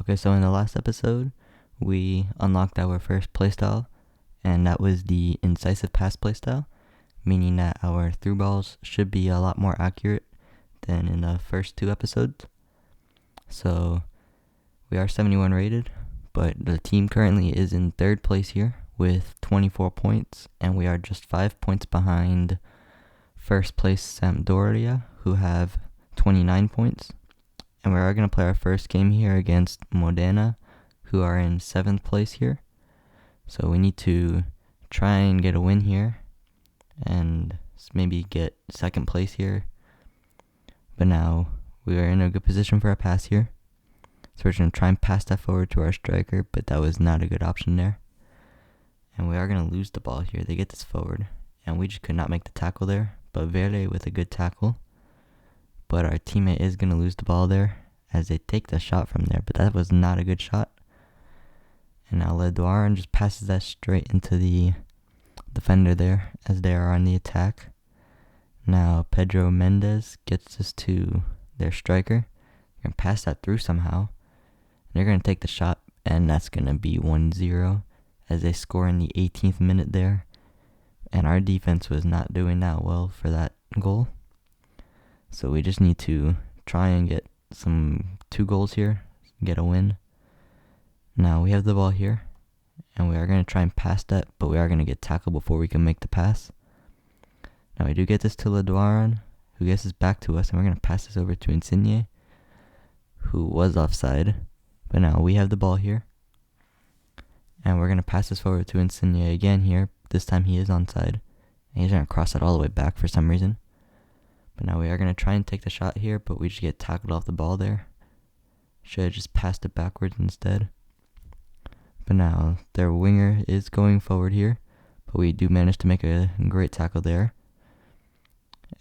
Okay, so in the last episode, we unlocked our first playstyle, and that was the incisive pass playstyle, meaning that our through balls should be a lot more accurate than in the first two episodes. So we are 71 rated, but the team currently is in third place here with 24 points, and we are just 5 points behind first place Sampdoria, who have 29 points. And we are going to play our first game here against Modena, who are in 7th place here. So we need to try and get a win here and maybe get 2nd place here. But now we are in a good position for a pass here. So we're going to try and pass that forward to our striker, but that was not a good option there. And we are going to lose the ball here. They get this forward, and we just could not make the tackle there. But Verde with a good tackle. But our teammate is going to lose the ball there as they take the shot from there. But that was not a good shot. And now Leduaron just passes that straight into the defender there as they are on the attack. Now Pedro Mendes gets this to their striker. They're going to pass that through somehow. They're going to take the shot, and that's going to be 1-0 as they score in the 18th minute there. And our defense was not doing that well for that goal. So we just need to try and get 2 goals here, get a win. Now we have the ball here, and we are going to try and pass that, but we are going to get tackled before we can make the pass. Now we do get this to Leduaron, who gets this back to us, and we're going to pass this over to Insigne, who was offside. But now we have the ball here, and we're going to pass this forward to Insigne again here. This time he is onside, and he's going to cross it all the way back for some reason. But now we are going to try and take the shot here, but we just get tackled off the ball there. Should have just passed it backwards instead. But now their winger is going forward here, but we do manage to make a great tackle there.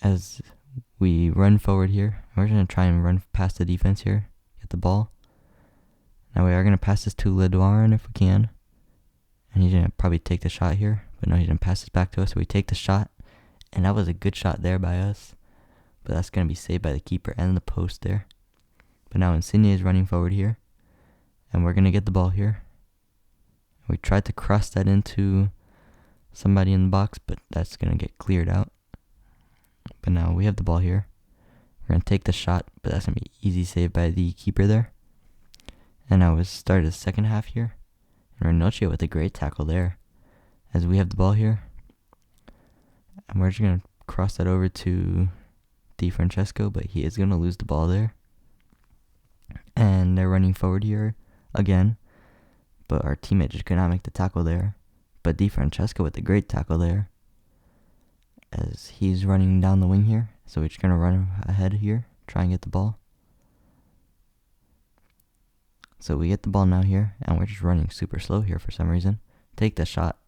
As we run forward here, we're going to try and run past the defense here, get the ball. Now we are going to pass this to Leduaron if we can. And he's going to probably take the shot here, but no, he's going to pass this back to us, so we take the shot. And that was a good shot there by us. But that's going to be saved by the keeper and the post there. But now Insigne is running forward here. And we're going to get the ball here. We tried to cross that into somebody in the box, but that's going to get cleared out. But now we have the ball here. We're going to take the shot, but that's going to be easy save by the keeper there. And now we started the second half here. And Ranocchio with a great tackle there. As we have the ball here. And we're just going to cross that over to Di Francesco, but he is going to lose the ball there. And they're running forward here again. But our teammate just could not make the tackle there. But Di Francesco with a great tackle there. As he's running down the wing here. So we're just going to run ahead here. Try and get the ball. So we get the ball now here. And we're just running super slow here for some reason. Take the shot.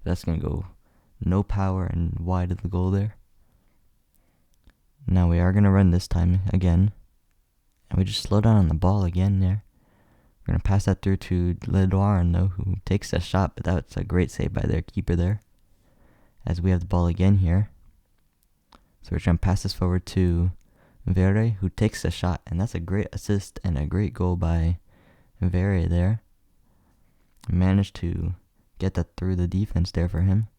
That's going to go no power and wide of the goal there. Now we are going to run this time again. And we just slow down on the ball again there. We're going to pass that through to Leduaron though, who takes a shot, but that's a great save by their keeper there. As we have the ball again here. So we're trying to pass this forward to Verde, who takes a shot, and that's a great assist and a great goal by Verde there. Managed to get that through the defense there for him.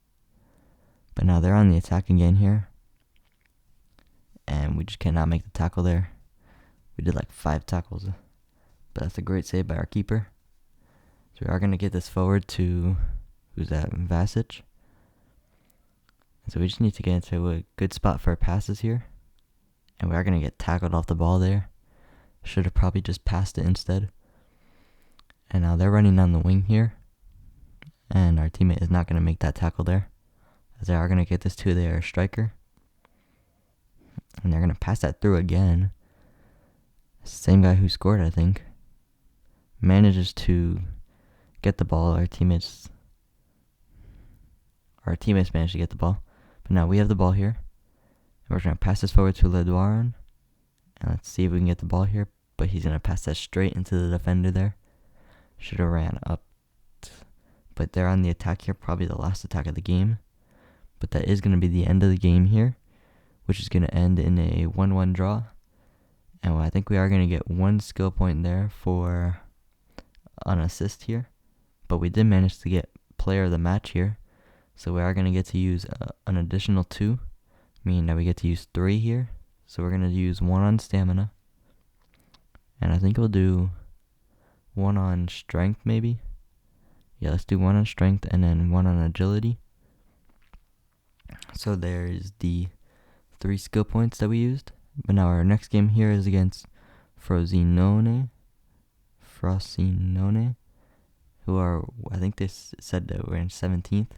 But now they're on the attack again here. And we just cannot make the tackle there. We did like 5 tackles. But that's a great save by our keeper. So we are going to get this forward to, who's that, Vasic. So we just need to get into a good spot for our passes here. And we are going to get tackled off the ball there. Should have probably just passed it instead. And now they're running down the wing here. And our teammate is not going to make that tackle there. As they are going to get this to their striker. And they're going to pass that through again. Same guy who scored, I think. Manages to get the ball. Our teammates managed to get the ball. But now we have the ball here. And we're going to pass this forward to Leduaron. And let's see if we can get the ball here. But he's going to pass that straight into the defender there. Should have ran up. But they're on the attack here. Probably the last attack of the game. But that is going to be the end of the game here. Which is going to end in a 1-1 draw. And I think we are going to get 1 skill point there for an assist here, but we did manage to get player of the match here. So we are going to get to use an additional 2, meaning that we get to use 3 here. So we're going to use 1 on stamina. And I think we'll do 1 on strength maybe. Yeah, let's do 1 on strength and then 1 on agility. So there's the 3 skill points that we used. But now our next game here is against Frosinone, who are, I think they said that we're in 17th.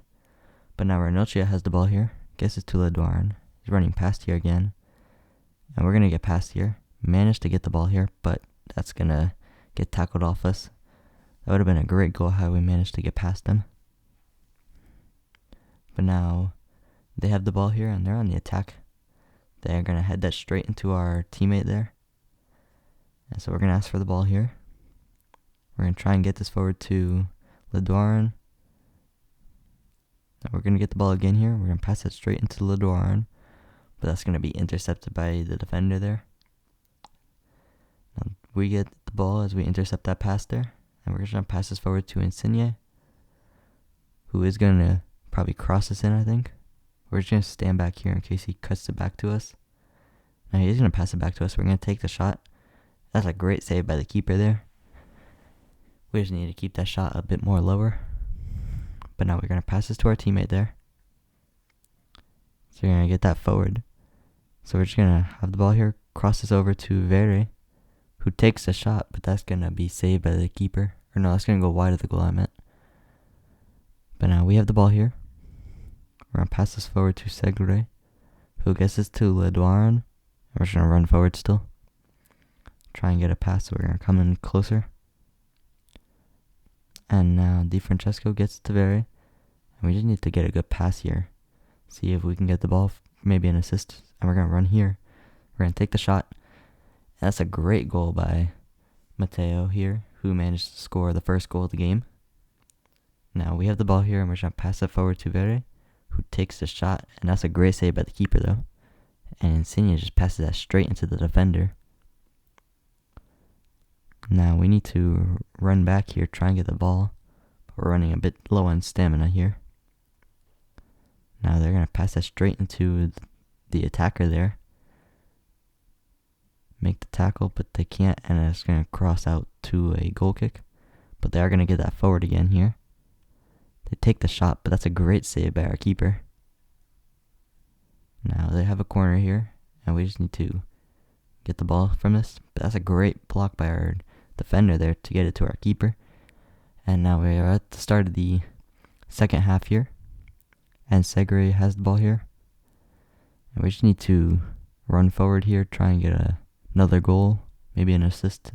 But now Ranocchia has the ball here. Guess it's to Leduarin. He's running past here again. And we're going to get past here. Managed to get the ball here, but that's going to get tackled off us. That would have been a great goal had we managed to get past them. But now they have the ball here and they're on the attack. They're going to head that straight into our teammate there. And so we're going to ask for the ball here. We're going to try and get this forward to Leduarin. And we're going to get the ball again here. We're going to pass it straight into Leduarin. But that's going to be intercepted by the defender there. Now we get the ball as we intercept that pass there. And we're just going to pass this forward to Insigne, who is going to probably cross us in, I think. We're just going to stand back here in case he cuts it back to us. Now he's going to pass it back to us. We're going to take the shot. That's a great save by the keeper there. We just need to keep that shot a bit more lower. But now we're going to pass this to our teammate there. So we're going to get that forward. So we're just going to have the ball here, cross this over to Vere, who takes the shot, but that's going to be saved by the keeper. Or no, that's going to go wide of the goal, I meant. But now we have the ball here. We're going to pass this forward to Segre, who gets this to Leduarin. We're just going to run forward still. Try and get a pass, so we're going to come in closer. And now Di Francesco gets to Vere. And we just need to get a good pass here. See if we can get the ball, maybe an assist. And we're going to run here. We're going to take the shot. And that's a great goal by Matteo here, who managed to score the first goal of the game. Now we have the ball here, and we're going to pass it forward to Vere, who takes the shot. And that's a great save by the keeper, though. And Insigne just passes that straight into the defender. Now we need to run back here, try and get the ball. But we're running a bit low on stamina here. Now they're going to pass that straight into the attacker there. Make the tackle, but they can't, and it's going to cross out to a goal kick. But they are going to get that forward again here. They take the shot, but that's a great save by our keeper. Now they have a corner here, and we just need to get the ball from this. But that's a great block by our defender there to get it to our keeper. And now we are at the start of the second half here. And Segre has the ball here. And we just need to run forward here, try and get another goal, maybe an assist.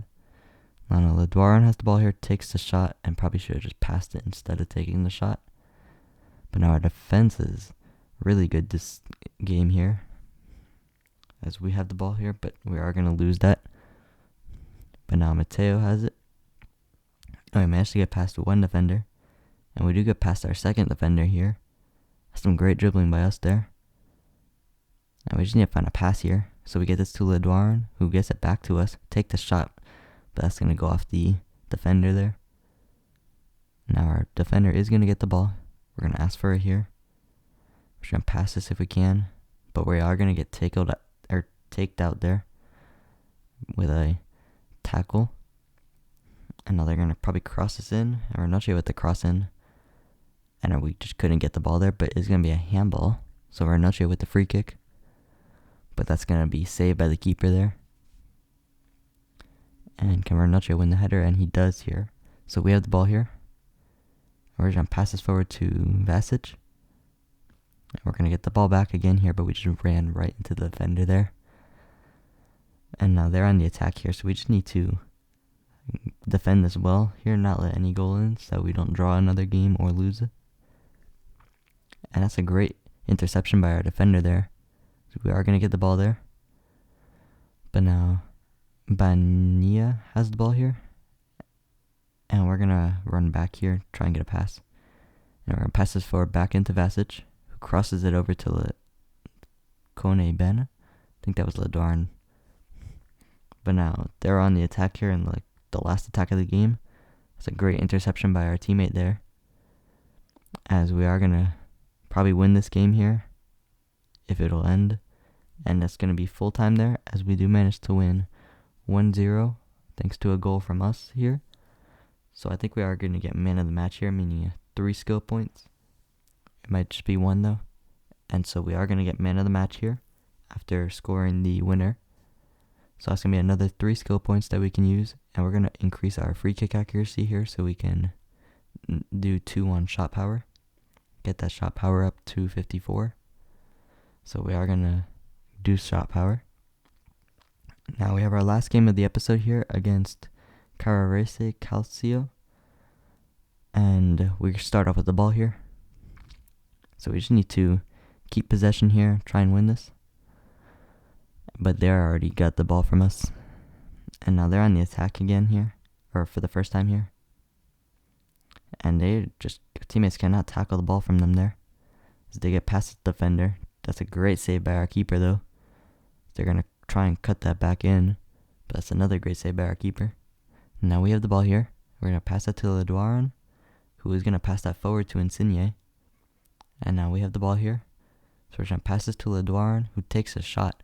Now Leduarin has the ball here, takes the shot, and probably should have just passed it instead of taking the shot. But now our defense is really good this game here, as we have the ball here, but we are going to lose that. But now Matteo has it. Oh, we managed to get past one defender, and we do get past our second defender here. That's some great dribbling by us there. And we just need to find a pass here. So we get this to Leduarin, who gets it back to us, take the shot, but that's going to go off the defender there. Now our defender is going to get the ball. We're going to ask for it here. We're going to pass this if we can, but we are going to get taked out there with a tackle. And now they're going to probably cross us in, and we're not sure with the cross in. And we just couldn't get the ball there, but it's going to be a handball. So we're not sure with the free kick. But that's going to be saved by the keeper there. And can Ranocchia win the header? And he does here. So we have the ball here. We're going to pass this forward to Vasic. And we're going to get the ball back again here, but we just ran right into the defender there. And now they're on the attack here, so we just need to defend this well here, not let any goal in, so we don't draw another game or lose it. And that's a great interception by our defender there. So we are going to get the ball there. But now Bania has the ball here. And we're going to run back here, try and get a pass. And we're going to pass this forward back into Vasic, who crosses it over to Kone Ben. I think that was Leduarin. But now they're on the attack here in the last attack of the game. That's a great interception by our teammate there, as we are going to probably win this game here if it'll end. And that's going to be full time there, as we do manage to win 1-0 thanks to a goal from us here. So I think we are going to get man of the match here, meaning 3 skill points. It might just be 1 though. And so we are going to get man of the match here after scoring the winner. So that's going to be another 3 skill points that we can use. And we're going to increase our free kick accuracy here so we can do 2 on shot power. Get that shot power up to 54. So we are going to do shot power. Now we have our last game of the episode here against Carrarese Calcio. And we start off with the ball here. So we just need to keep possession here, try and win this. But they already got the ball from us. And now they're on the attack again here, or for the first time here. And teammates cannot tackle the ball from them there, as they get past the defender. That's a great save by our keeper though. They're going to try and cut that back in, but that's another great save by our keeper. Now we have the ball here. We're going to pass that to Leduaron, who is going to pass that forward to Insigne. And now we have the ball here. So we're going to pass this to Leduaron, who takes a shot.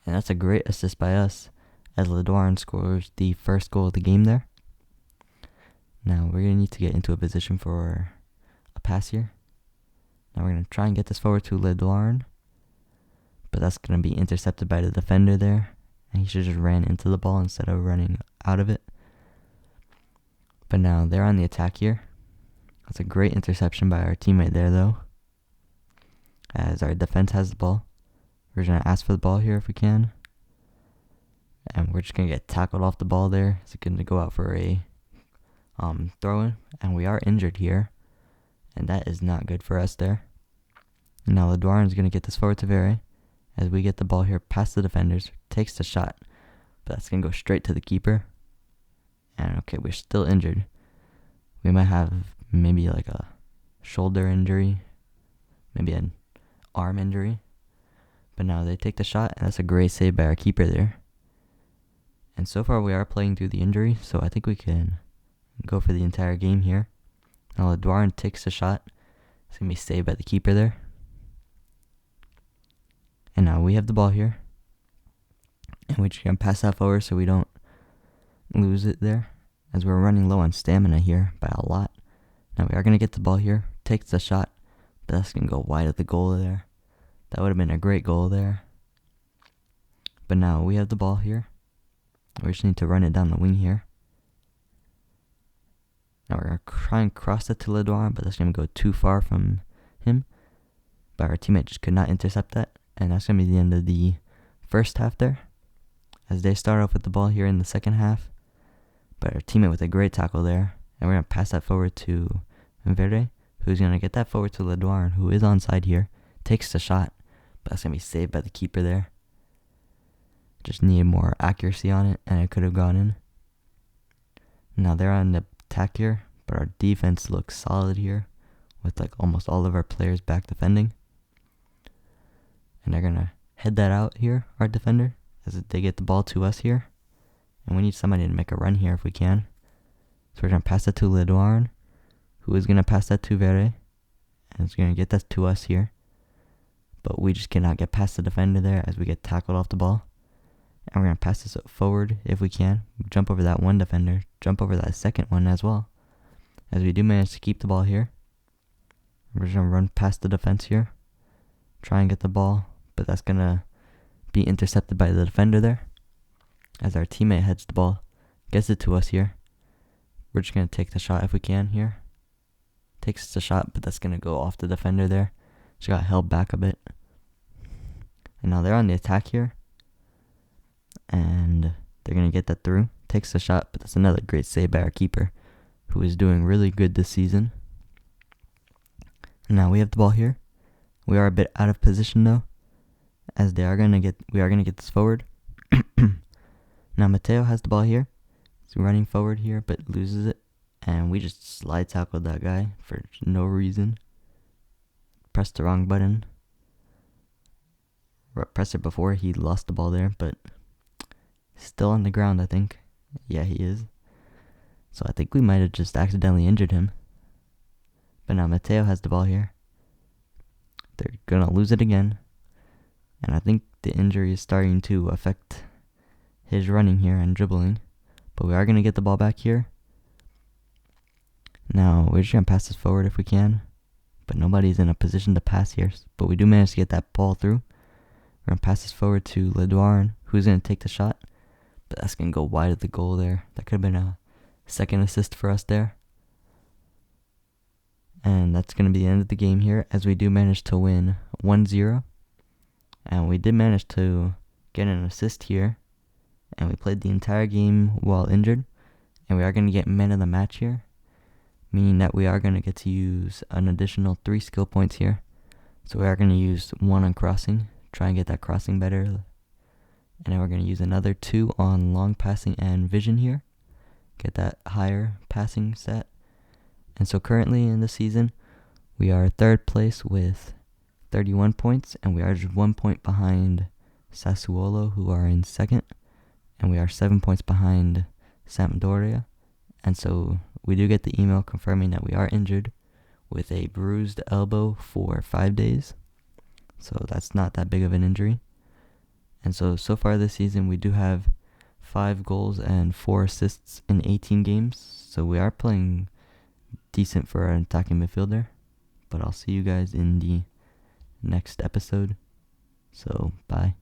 And that's a great assist by us, as Leduaron scores the first goal of the game there. Now we're going to need to get into a position for a pass here. Now we're going to try and get this forward to Leduaron, but that's going to be intercepted by the defender there. And he should just ran into the ball instead of running out of it. But now they're on the attack here. That's a great interception by our teammate there though, as our defense has the ball. We're going to ask for the ball here if we can. And we're just going to get tackled off the ball there. It's going to go out for a throw-in. And we are injured here. And that is not good for us there. And now Leduaron is going to get this forward to Vere, as we get the ball here past the defenders. Takes the shot, but that's going to go straight to the keeper. And okay, we're still injured. We might have maybe like a shoulder injury, maybe an arm injury. But now they take the shot, and that's a great save by our keeper there. And so far we are playing through the injury, so I think we can go for the entire game here. Now Leduaron takes the shot. It's going to be saved by the keeper there. And now we have the ball here. And we're just going to pass that forward so we don't lose it there, as we're running low on stamina here by a lot. Now we are going to get the ball here. Takes the shot, but that's going to go wide of the goal there. That would have been a great goal there. But now we have the ball here. We just need to run it down the wing here. Now we're going to try and cross it to Leduaron, but that's going to go too far from him. But our teammate just could not intercept that. And that's going to be the end of the first half there, as they start off with the ball here in the second half. But our teammate with a great tackle there. And we're going to pass that forward to Verde, who's going to get that forward to Leduaron, who is onside here. Takes the shot, but that's going to be saved by the keeper there. Just needed more accuracy on it, and it could have gone in. Now they're on the attack here, but our defense looks solid here, with like almost all of our players back defending. And they're going to head that out here, our defender, as they get the ball to us here. And we need somebody to make a run here if we can. So we're going to pass that to Leduaron, who is going to pass that to Vere. And it's going to get that to us here. But we just cannot get past the defender there, as we get tackled off the ball. And we're going to pass this forward if we can. Jump over that one defender. Jump over that second one as well, as we do manage to keep the ball here. We're just going to run past the defense here. Try and get the ball, but that's going to be intercepted by the defender there, as our teammate heads the ball, gets it to us here. We're just going to take the shot if we can here. Takes the shot, but that's going to go off the defender there. She got held back a bit. And now they're on the attack here. And they're going to get that through. Takes the shot, but that's another great save by our keeper, who is doing really good this season. And now we have the ball here. We are a bit out of position though, as we are going to get this forward. Now Mateo has the ball here. He's running forward here, but loses it. And we just slide tackled that guy for no reason. Pressed the wrong button. Pressed it before he lost the ball there, but still on the ground, I think. Yeah, he is. So I think we might have just accidentally injured him. But now Mateo has the ball here. They're going to lose it again. And I think the injury is starting to affect his running here and dribbling. But we are going to get the ball back here. Now, we're just going to pass this forward if we can. But nobody's in a position to pass here. But we do manage to get that ball through. We're going to pass this forward to Ledouard, who's going to take the shot. But that's going to go wide of the goal there. That could have been a second assist for us there. And that's going to be the end of the game here, as we do manage to win 1-0. And we did manage to get an assist here. And we played the entire game while injured. And we are going to get man of the match here, meaning that we are going to get to use an additional 3 skill points here. So we are going to use 1 on crossing, try and get that crossing better. And then we're going to use another 2 on long passing and vision here, get that higher passing set. And so currently in the season, we are 3rd place with 31 points, and we are just 1 point behind Sassuolo, who are in 2nd, and we are 7 points behind Sampdoria. And so we do get the email confirming that we are injured with a bruised elbow for 5 days. So that's not that big of an injury. And so far this season, we do have 5 goals and 4 assists in 18 games. So we are playing decent for an attacking midfielder. But I'll see you guys in the next episode. So, bye.